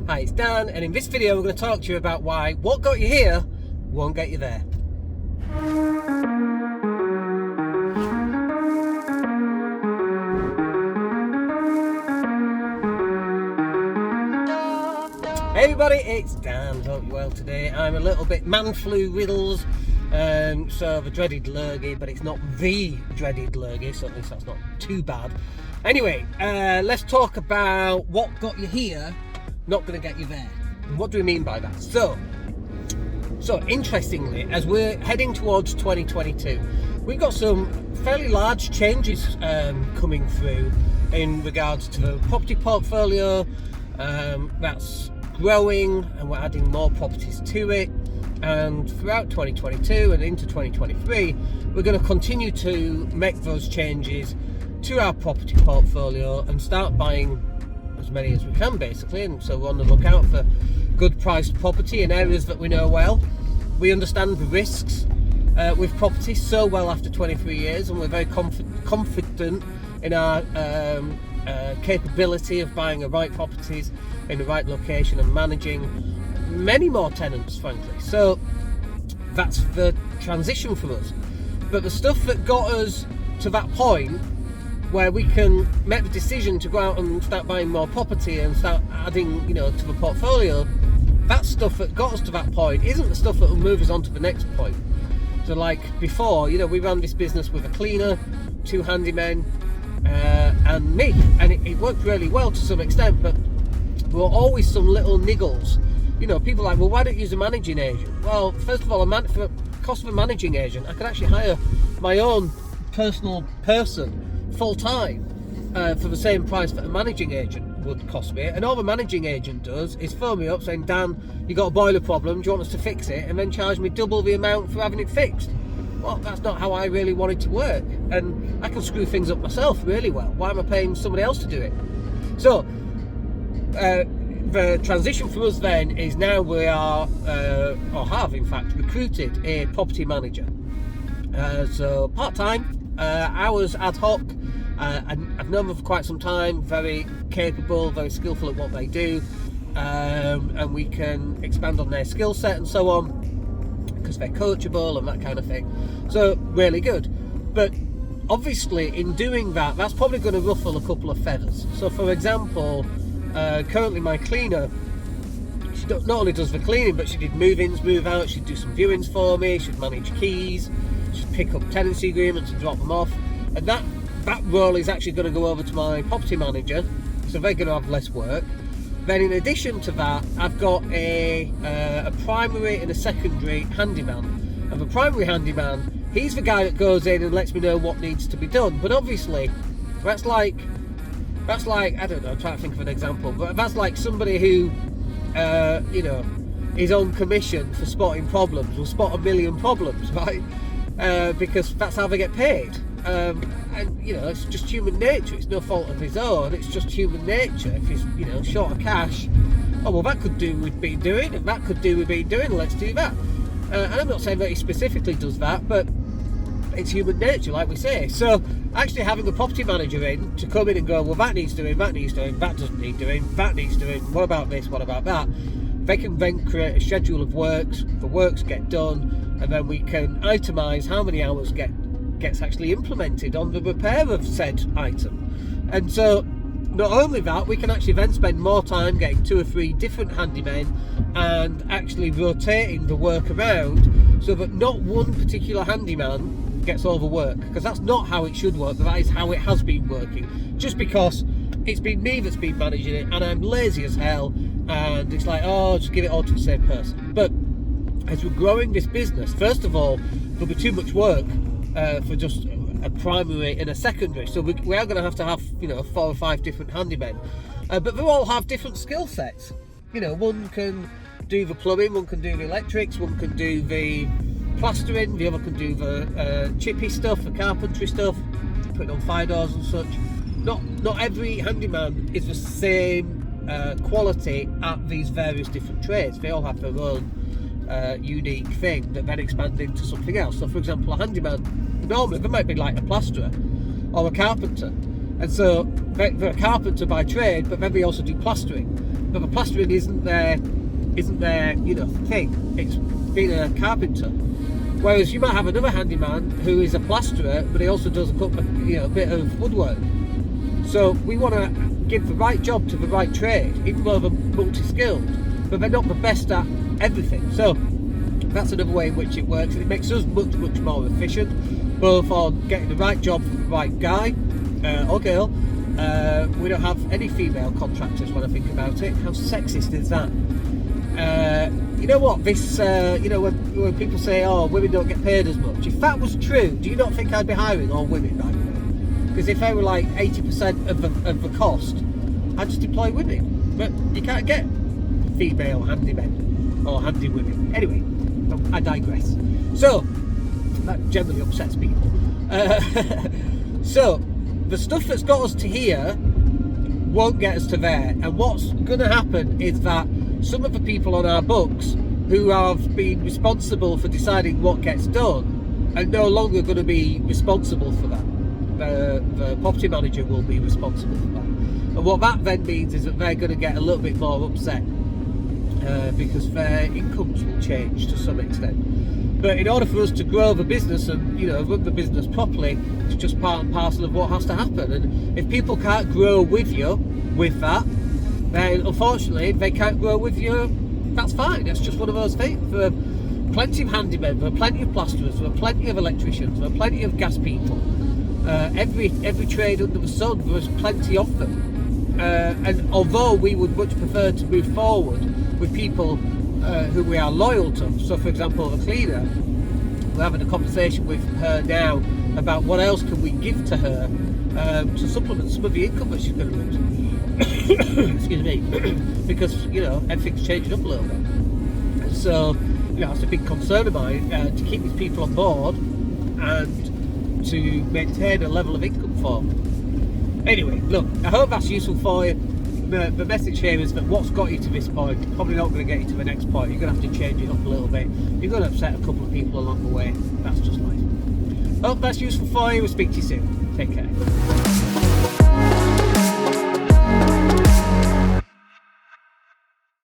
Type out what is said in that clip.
Hi, it's Dan, and in this video we're going to talk to you about why what got you here won't get you there. Hey everybody, it's Dan. Hope you're well today. I'm a little bit man flu riddles, so the dreaded lurgy, but it's not the dreaded lurgy, so at least that's not too bad. Anyway, let's talk about what got you here, not going to get you there. And what do we mean by that? So interestingly, as we're heading towards 2022, we've got some fairly large changes coming through in regards to the property portfolio. That's growing, and we're adding more properties to it. And throughout 2022 and into 2023, we're going to continue to make those changes to our property portfolio and start buying as many as we can, basically. And so we're on the lookout for good priced property in areas that we know well. We understand the risks with property so well after 23 years, and we're very confident in our capability of buying the right properties in the right location and managing many more tenants, frankly. So that's the transition for us. But the stuff that got us to that point where we can make the decision to go out and start buying more property and start adding, to the portfolio, that stuff that got us to that point isn't the stuff that will move us on to the next point. So like before, we ran this business with a cleaner, 2 handymen, and me, and it worked really well to some extent, but there were always some little niggles. People are like, well, why don't you use a managing agent? Well, first of all, for the cost of a managing agent, I could actually hire my own personal person full-time for the same price that a managing agent would cost me. And all the managing agent does is phone me up saying, Dan, you got a boiler problem, do you want us to fix it? And then charge me double the amount for having it fixed. Well, that's not how I really want it to work, and I can screw things up myself really well. Why am I paying somebody else to do it? So the transition for us then is now we are, or have in fact, recruited a property manager. So part-time, hours ad hoc. I've known them for quite some time, very capable, very skillful at what they do, and we can expand on their skill set and so on, because they're coachable and that kind of thing. So really good. But obviously in doing that, that's probably going to ruffle a couple of feathers. So for example, currently my cleaner, she not only does the cleaning, but she did move-ins, move-outs, she'd do some viewings for me, she'd manage keys, she'd pick up tenancy agreements and drop them off. And that role is actually going to go over to my property manager, so they're going to have less work. Then in addition to that, I've got a primary and a secondary handyman. And the primary handyman, he's the guy that goes in and lets me know what needs to be done. But obviously, that's like, I don't know, I'm trying to think of an example, but that's like somebody who, is on commission for spotting problems, will spot 1 million problems, right? Because that's how they get paid. And it's just human nature. It's no fault of his own. It's just human nature. If he's short of cash, oh well, that could do with been doing, and that could do with been doing. Let's do that. And I'm not saying that he specifically does that, but it's human nature, like we say. So actually having a property manager in to come in and go, well, that needs doing, that needs doing, that doesn't need doing, that needs doing. What about this? What about that? They can then create a schedule of works. The works get done, and then we can itemise how many hours gets actually implemented on the repair of said item. And so not only that, we can actually then spend more time getting 2 or 3 different handymen and actually rotating the work around so that not one particular handyman gets all the work, because that's not how it should work, but that is how it has been working, just because it's been me that's been managing it and I'm lazy as hell, and it's like, oh, just give it all to the same person. But as we're growing this business, first of all, there'll be too much work for just a primary and a secondary, so we are going to have 4 or 5 different handymen, but they all have different skill sets. One can do the plumbing, one can do the electrics, one can do the plastering, the other can do the chippy stuff, the carpentry stuff, putting on fire doors and such. Not every handyman is the same quality at these various different trades. They all have their own unique thing that then expand into something else. So for example, a handyman, normally they might be like a plasterer or a carpenter, and so they're a carpenter by trade, but then they also do plastering. but the plastering isn't their thing. It's being a carpenter. Whereas you might have another handyman who is a plasterer, but he also does a bit of woodwork. So we want to give the right job to the right trade, even though they're multi-skilled, but they're not the best at everything. So that's another way in which it works, and it makes us much more efficient, both on getting the right job for the right guy or girl. We don't have any female contractors when I think about it. How sexist is that? You know what, this, when people say, oh, women don't get paid as much, if that was true, do you not think I'd be hiring all women, by the way? Because if they were like 80% of the cost, I'd just employ women. But you can't get female handymen or handy women. Anyway, I digress. So, that generally upsets people. So, the stuff that's got us to here won't get us to there. And what's going to happen is that some of the people on our books who have been responsible for deciding what gets done are no longer going to be responsible for that. The property manager will be responsible for that. And what that then means is that they're going to get a little bit more upset because their incomes will change to some extent. But in order for us to grow the business and run the business properly, it's just part and parcel of what has to happen. And if people can't grow with you with that, then unfortunately they can't grow with you. That's fine. It's just one of those things. There are plenty of handymen, there are plenty of plasterers, there are plenty of electricians, there are plenty of gas people. Every trade under the sun, there's plenty of them. And although we would much prefer to move forward with people who we are loyal to, so for example a cleaner, we're having a conversation with her now about what else can we give to her to supplement some of the income that she's going to lose. Excuse me, because everything's changing up a little bit, and so it's a big concern of mine to keep these people on board and to maintain a level of income for them. Anyway, look, I hope that's useful for you. The message here is that what's got you to this point is probably not going to get you to the next point. You're going to have to change it up a little bit. You're going to upset a couple of people along the way. That's just life. Hope that's useful for you. We'll speak to you soon. Take care.